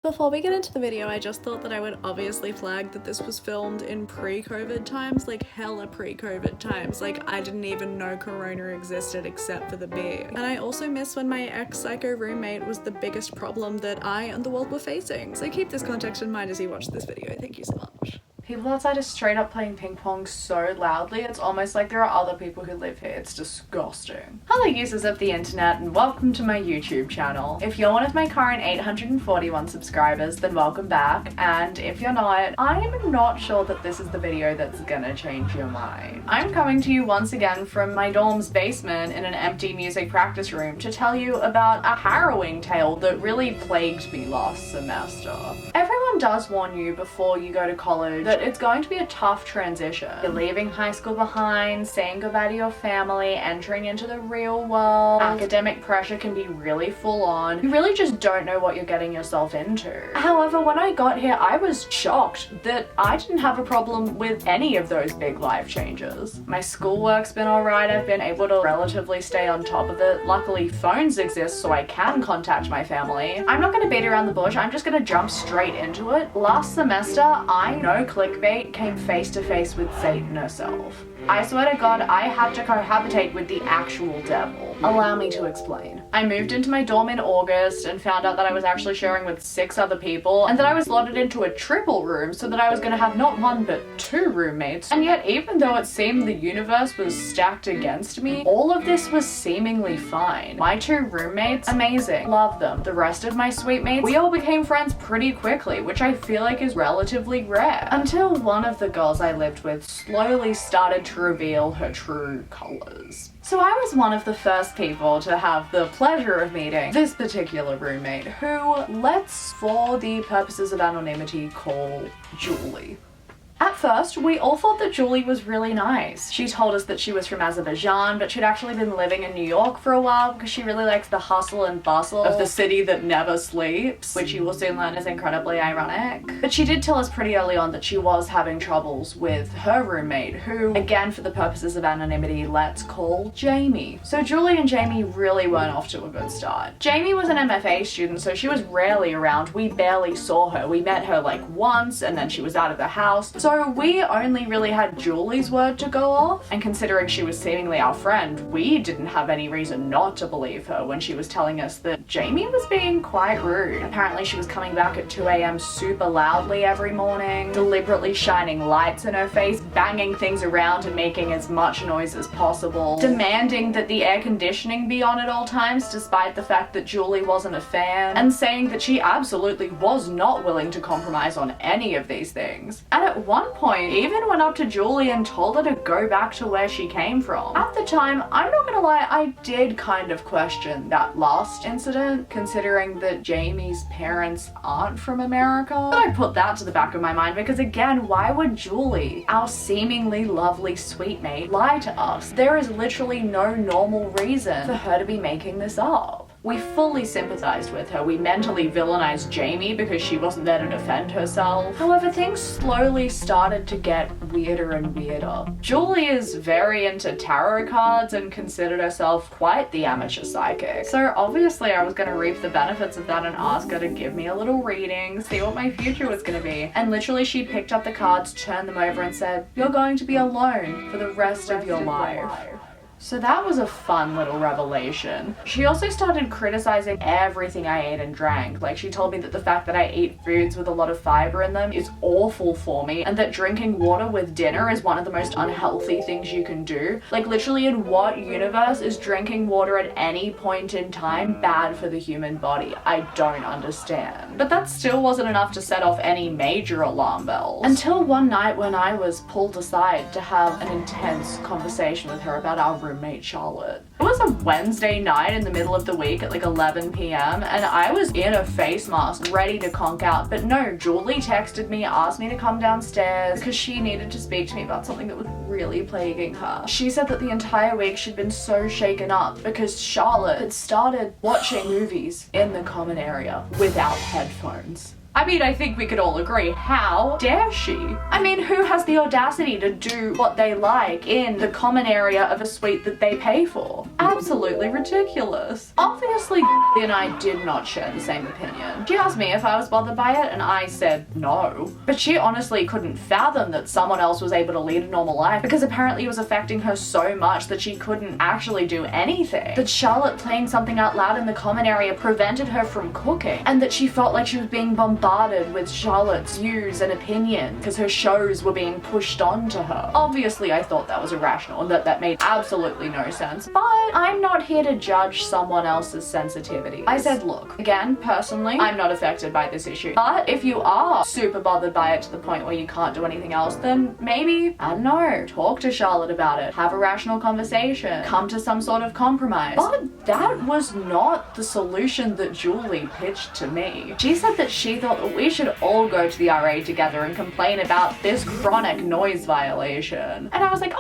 Before we get into the video, I just thought that I would obviously flag that this was filmed in pre-COVID times, like hella pre-COVID times. Like, I didn't even know Corona existed except for the beer. And I also miss when my ex-psycho roommate was the biggest problem that I and the world were facing. So keep this context in mind as you watch this video. Thank you so much. People outside are straight up playing ping pong so loudly, it's almost like there are other people who live here. It's disgusting. Hello users of the internet and welcome to my YouTube channel. If you're one of my current 841 subscribers, then welcome back, and if you're not, I am not sure that this is the video that's gonna change your mind. I'm coming to you once again from my dorm's basement in an empty music practice room to tell you about a harrowing tale that really plagued me last semester. Everyone does warn you before you go to college that it's going to be a tough transition. You're leaving high school behind, saying goodbye to your family, entering into the real world. Academic pressure can be really full on. You really just don't know what you're getting yourself into. However, when I got here, I was shocked that I didn't have a problem with any of those big life changes. My schoolwork's been alright, I've been able to relatively stay on top of it. Luckily, phones exist so I can contact my family. I'm not gonna beat around the bush, I'm just gonna jump straight into it. Last semester, I know clickbait came face to face with Satan herself. I swear to God, I had to cohabitate with the actual devil. Allow me to explain. I moved into my dorm in August and found out that I was actually sharing with 6 other people and that I was slotted into a triple room so that I was gonna have not 1 but 2 roommates. And yet, even though it seemed the universe was stacked against me, all of this was seemingly fine. My 2 roommates, amazing. Love them. The rest of my suite mates, we all became friends pretty quickly, which I feel like is relatively rare. Until one of the girls I lived with slowly started to reveal her true colors. So I was one of the first people to have the pleasure of meeting this particular roommate, who let's, for the purposes of anonymity, call Julie. At first, we all thought that Julie was really nice. She told us that she was from Azerbaijan, but she'd actually been living in New York for a while because she really likes the hustle and bustle of the city that never sleeps, which you will soon learn is incredibly ironic. But she did tell us pretty early on that she was having troubles with her roommate, who, again for the purposes of anonymity, let's call Jamie. So Julie and Jamie really weren't off to a good start. Jamie was an MFA student, so she was rarely around. We barely saw her. We met her like once, and then she was out of the house. So we only really had Julie's word to go off, and considering she was seemingly our friend, we didn't have any reason not to believe her when she was telling us that Jamie was being quite rude. Apparently she was coming back at 2 AM super loudly every morning, deliberately shining lights in her face, banging things around and making as much noise as possible, demanding that the air conditioning be on at all times despite the fact that Julie wasn't a fan, and saying that she absolutely was not willing to compromise on any of these things. And at one point, even went up to Julie and told her to go back to where she came from. At the time, I'm not gonna lie, I did kind of question that last incident, considering that Jamie's parents aren't from America. But I put that to the back of my mind because again, why would Julie, our seemingly lovely sweet mate, lie to us? There is literally no normal reason for her to be making this up. We fully sympathized with her. We mentally villainized Jamie because she wasn't there to defend herself. However, things slowly started to get weirder and weirder. Julie is very into tarot cards and considered herself quite the amateur psychic. So obviously I was gonna reap the benefits of that and ask her to give me a little reading, see what my future was gonna be. And literally she picked up the cards, turned them over and said, "You're going to be alone for the rest of your life." So that was a fun little revelation. She also started criticizing everything I ate and drank. Like, she told me that the fact that I eat foods with a lot of fiber in them is awful for me, and that drinking water with dinner is one of the most unhealthy things you can do. Like, literally, in what universe is drinking water at any point in time bad for the human body? I don't understand. But that still wasn't enough to set off any major alarm bells. Until one night when I was pulled aside to have an intense conversation with her about our roommate Charlotte. It was a Wednesday night in the middle of the week at like 11 PM and I was in a face mask ready to conk out, but no, Julie texted me, asked me to come downstairs because she needed to speak to me about something that was really plaguing her. She said that the entire week she'd been so shaken up because Charlotte had started watching movies in the common area without headphones. I mean, I think we could all agree, how dare she? I mean, who has the audacity to do what they like in the common area of a suite that they pay for? Absolutely ridiculous. Obviously, and I did not share the same opinion. She asked me if I was bothered by it, and I said no. But she honestly couldn't fathom that someone else was able to lead a normal life, because apparently it was affecting her so much that she couldn't actually do anything. That Charlotte playing something out loud in the common area prevented her from cooking, and that she felt like she was being bombarded with Charlotte's views and opinions because her shows were being pushed onto her. Obviously, I thought that was irrational and that made absolutely no sense, but I'm not here to judge someone else's sensitivity. I said, look, again, personally, I'm not affected by this issue, but if you are super bothered by it to the point where you can't do anything else, then maybe, I don't know, talk to Charlotte about it, have a rational conversation, come to some sort of compromise. But that was not the solution that Julie pitched to me. She said that she thought that we should all go to the RA together and complain about this chronic noise violation. And I was like,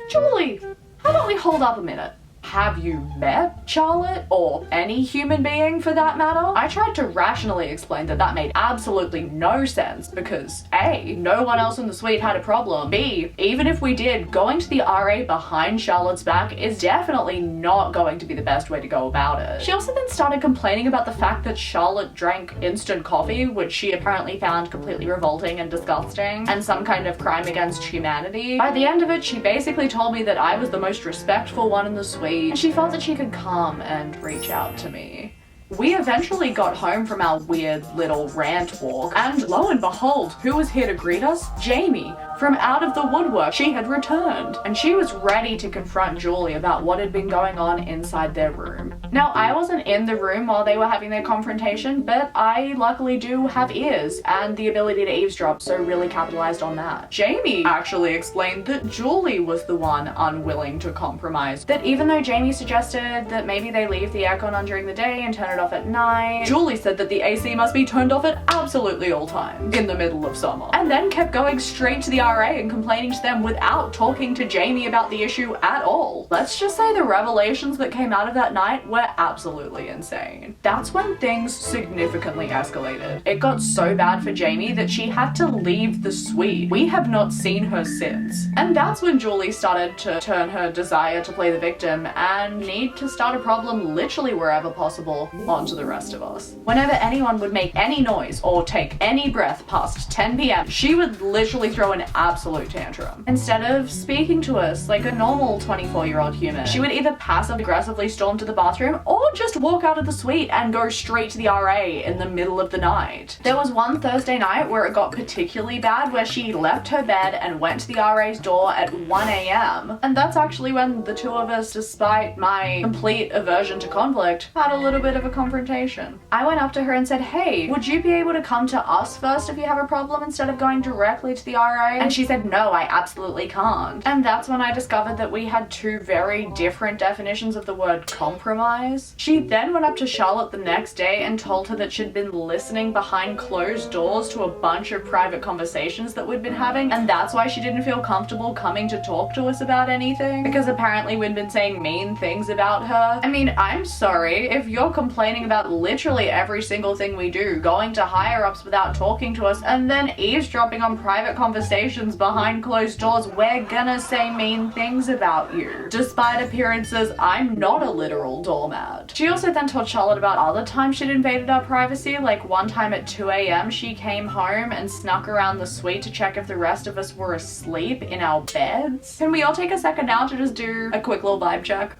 Julie, how about we hold up a minute? Have you met Charlotte, or any human being for that matter? I tried to rationally explain that that made absolutely no sense because A, no one else in the suite had a problem. B, even if we did, going to the RA behind Charlotte's back is definitely not going to be the best way to go about it. She also then started complaining about the fact that Charlotte drank instant coffee, which she apparently found completely revolting and disgusting, and some kind of crime against humanity. By the end of it, she basically told me that I was the most respectful one in the suite, and she felt that she could come and reach out to me. We eventually got home from our weird little rant walk, and lo and behold, who was here to greet us? Jamie. From out of the woodwork, she had returned, and she was ready to confront Julie about what had been going on inside their room. Now, I wasn't in the room while they were having their confrontation, but I luckily do have ears and the ability to eavesdrop, so really capitalized on that. Jamie actually explained that Julie was the one unwilling to compromise, that even though Jamie suggested that maybe they leave the aircon on during the day and turn it off at night, Julie said that the AC must be turned off at absolutely all times in the middle of summer, and then kept going straight to the RA and complaining to them without talking to Jamie about the issue at all. Let's just say the revelations that came out of that night were absolutely insane. That's when things significantly escalated. It got so bad for Jamie that she had to leave the suite. We have not seen her since. And that's when Julie started to turn her desire to play the victim and need to start a problem literally wherever possible onto the rest of us. Whenever anyone would make any noise or take any breath past 10 p.m, she would literally throw an absolute tantrum. Instead of speaking to us like a normal 24-year-old human, she would either passive-aggressively storm to the bathroom or just walk out of the suite and go straight to the RA in the middle of the night. There was one Thursday night where it got particularly bad, where she left her bed and went to the RA's door at 1 a.m. And that's actually when the two of us, despite my complete aversion to conflict, had a little bit of a confrontation. I went up to her and said, hey, would you be able to come to us first if you have a problem instead of going directly to the RA? And she said, no, I absolutely can't. And that's when I discovered that we had two very different definitions of the word compromise. She then went up to Charlotte the next day and told her that she'd been listening behind closed doors to a bunch of private conversations that we'd been having, and that's why she didn't feel comfortable coming to talk to us about anything, because apparently we'd been saying mean things about her. I mean, I'm sorry, if you're complaining about literally every single thing we do, going to higher ups without talking to us, and then eavesdropping on private conversations behind closed doors, we're gonna say mean things about you. Despite appearances, I'm not a literal doormat. She also then told Charlotte about other times she'd invaded our privacy, like one time at 2 a.m. she came home and snuck around the suite to check if the rest of us were asleep in our beds. Can we all take a second now to just do a quick little vibe check?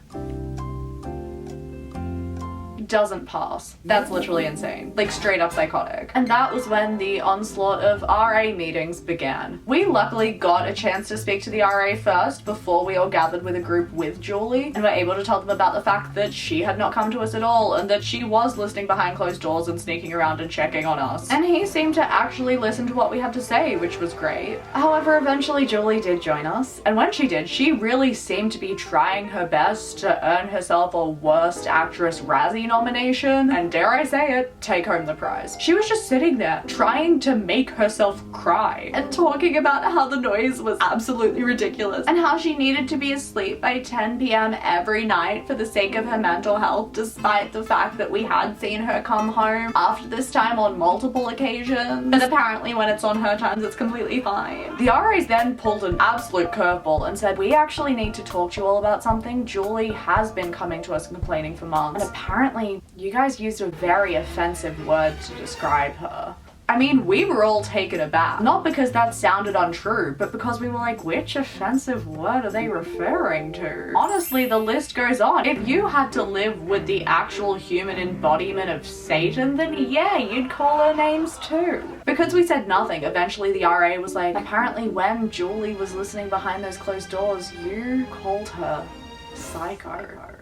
Doesn't pass. That's literally insane. Like straight up psychotic. And that was when the onslaught of RA meetings began. We luckily got a chance to speak to the RA first before we all gathered with a group with Julie, and were able to tell them about the fact that she had not come to us at all and that she was listening behind closed doors and sneaking around and checking on us. And he seemed to actually listen to what we had to say, which was great. However, eventually Julie did join us, and when she did, she really seemed to be trying her best to earn herself a Worst Actress Razzie nomination nomination, and dare I say it, take home the prize. She was just sitting there trying to make herself cry and talking about how the noise was absolutely ridiculous and how she needed to be asleep by 10 p.m. every night for the sake of her mental health, despite the fact that we had seen her come home after this time on multiple occasions. But apparently when it's on her terms, it's completely fine. The RAs then pulled an absolute curveball and said, we actually need to talk to you all about something. Julie has been coming to us and complaining for months, and apparently you guys used a very offensive word to describe her. I mean, we were all taken aback. Not because that sounded untrue, but because we were like, which offensive word are they referring to? Honestly, the list goes on. If you had to live with the actual human embodiment of Satan, then yeah, you'd call her names too. Because we said nothing, eventually the RA was like, apparently when Julie was listening behind those closed doors, you called her psycho.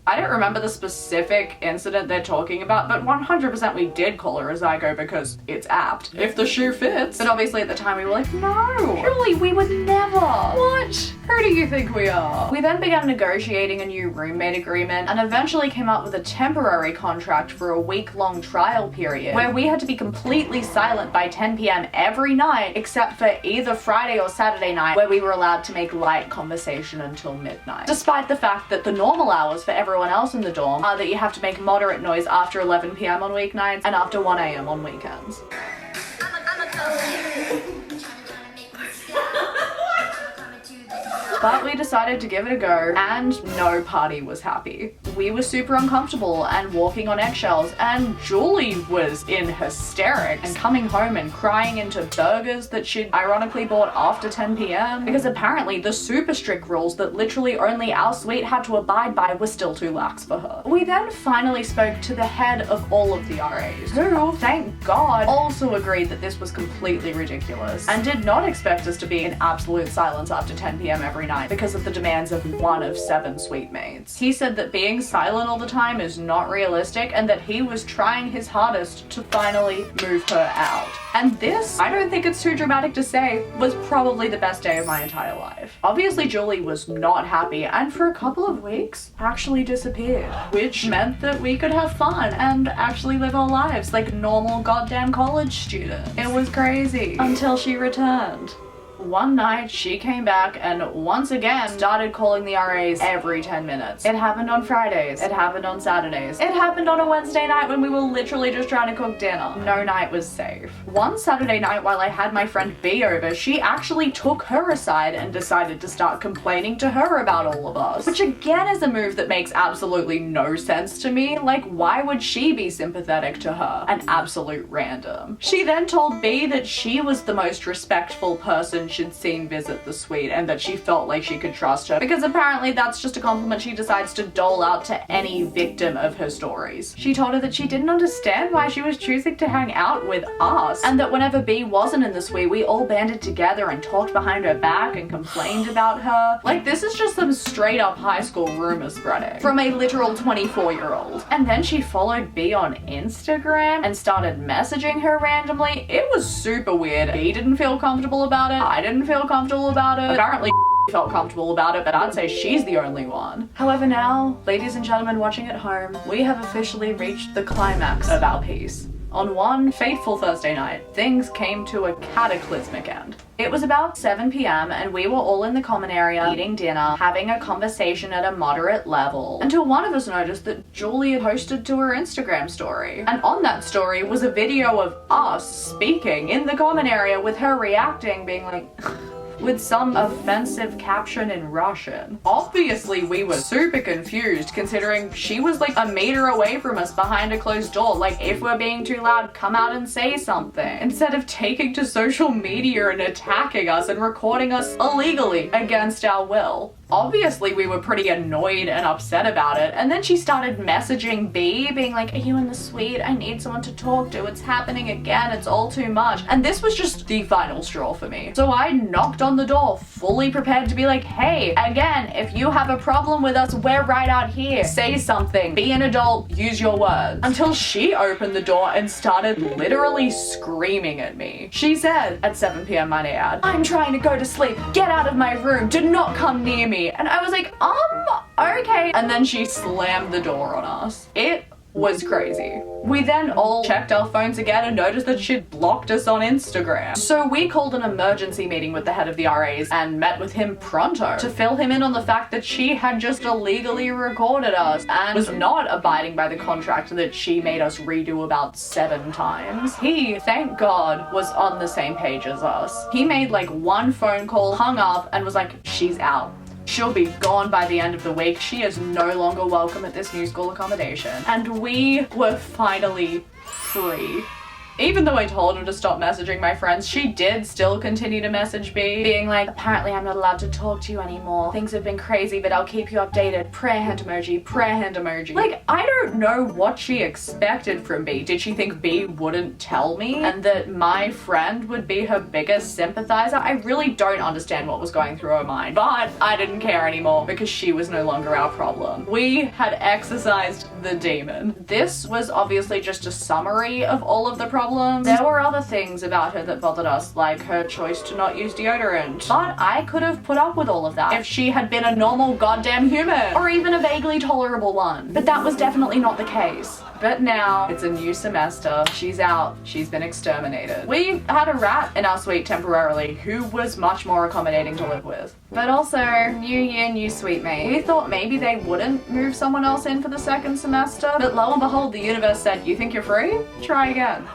I don't remember the specific incident they're talking about, but 100% we did call her a psycho because it's apt. If the shoe fits. But obviously at the time we were like, no, Julie, we would never. What? Who do you think we are? We then began negotiating a new roommate agreement and eventually came up with a temporary contract for a week-long trial period where we had to be completely silent by 10 p.m. every night except for either Friday or Saturday night, where we were allowed to make light conversation until midnight. Despite the fact that the normal hours for everyone else in the dorm are that you have to make moderate noise after 11 p.m. on weeknights and after 1 a.m. on weekends. But we decided to give it a go, and no party was happy. We were super uncomfortable and walking on eggshells, and Julie was in hysterics and coming home and crying into burgers that she'd ironically bought after 10 p.m. because apparently the super strict rules that literally only our suite had to abide by were still too lax for her. We then finally spoke to the head of all of the RAs, who, thank God, also agreed that this was completely ridiculous and did not expect us to be in absolute silence after 10 p.m. every night because of the demands of one of 7 suite mates. He said that being silent all the time is not realistic and that he was trying his hardest to finally move her out. And this, I don't think it's too dramatic to say, was probably the best day of my entire life. Obviously Julie was not happy and for a couple of weeks actually disappeared, which meant that we could have fun and actually live our lives like normal goddamn college students. It was crazy until she returned. One night she came back and once again started calling the RAs every 10 minutes. It happened on Fridays, it happened on Saturdays, it happened on a Wednesday night when we were literally just trying to cook dinner. No night was safe. One Saturday night while I had my friend B over, she actually took her aside and decided to start complaining to her about all of us. Which again is a move that makes absolutely no sense to me. Like, why would she be sympathetic to her? An absolute random. She then told B that she was the most respectful person she'd seen visit the suite and that she felt like she could trust her because apparently that's just a compliment she decides to dole out to any victim of her stories. She told her that she didn't understand why she was choosing to hang out with us and that whenever B wasn't in the suite, we all banded together and talked behind her back and complained about her. Like, this is just some straight up high school rumor spreading from a literal 24-year-old. And then she followed B on Instagram and started messaging her randomly. It was super weird. B didn't feel comfortable about it. I didn't feel comfortable about it. Apparently felt comfortable about it, but I'd say she's the only one. However now, ladies and gentlemen watching at home, we have officially reached the climax of our piece. On one fateful Thursday night, things came to a cataclysmic end. It was about 7 p.m. and we were all in the common area eating dinner, having a conversation at a moderate level, until one of us noticed that Julie had posted to her Instagram story. And on that story was a video of us speaking in the common area with her reacting, being like, with some offensive caption in Russian. Obviously, we were super confused considering she was like a meter away from us behind a closed door. Like, if we're being too loud, come out and say something. Instead of taking to social media and attacking us and recording us illegally against our will. Obviously, we were pretty annoyed and upset about it, and then she started messaging B, being like, are you in the suite? I need someone to talk to. It's happening again. It's all too much. And this was just the final straw for me. So I knocked on the door, fully prepared to be like, hey, again, if you have a problem with us, we're right out here. Say something. Be an adult. Use your words. Until she opened the door and started literally screaming at me. She said, at 7 p.m. might I add, I'm trying to go to sleep. Get out of my room. Do not come near me. And I was like, okay. And then she slammed the door on us. It was crazy. We then all checked our phones again and noticed that she'd blocked us on Instagram. So we called an emergency meeting with the head of the RAs and met with him pronto to fill him in on the fact that she had just illegally recorded us and was not abiding by the contract that she made us redo about 7 times. He, thank God, was on the same page as us. He made like one phone call, hung up, and was like, she's out. She'll be gone by the end of the week. She is no longer welcome at this new school accommodation. And we were finally free. Even though I told her to stop messaging my friends, she did still continue to message me, being like, apparently I'm not allowed to talk to you anymore. Things have been crazy, but I'll keep you updated. Prayer hand emoji, prayer hand emoji. Like, I don't know what she expected from me. Did she think B wouldn't tell me? And that my friend would be her biggest sympathizer? I really don't understand what was going through her mind. But I didn't care anymore because she was no longer our problem. We had exorcised the demon. This was obviously just a summary of all of the problems. There were other things about her that bothered us, like her choice to not use deodorant. But I could have put up with all of that if she had been a normal goddamn human, or even a vaguely tolerable one. But that was definitely not the case. But now, it's a new semester, she's out, she's been exterminated. We had a rat in our suite temporarily who was much more accommodating to live with. But also, new year, new suite mate. We thought maybe they wouldn't move someone else in for the second semester, but lo and behold, the universe said, you think you're free? Try again.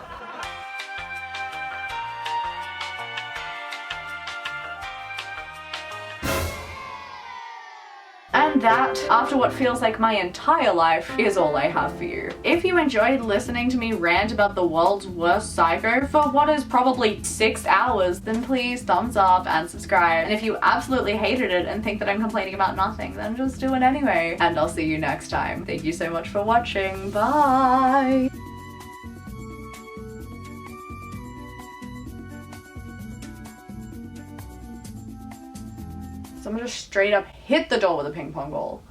And that, after what feels like my entire life, is all I have for you. If you enjoyed listening to me rant about the world's worst psycho for what is probably 6 hours, then please thumbs up and subscribe. And if you absolutely hated it and think that I'm complaining about nothing, then just do it anyway. And I'll see you next time. Thank you so much for watching. Bye! Someone just straight up hit the door with a ping pong ball.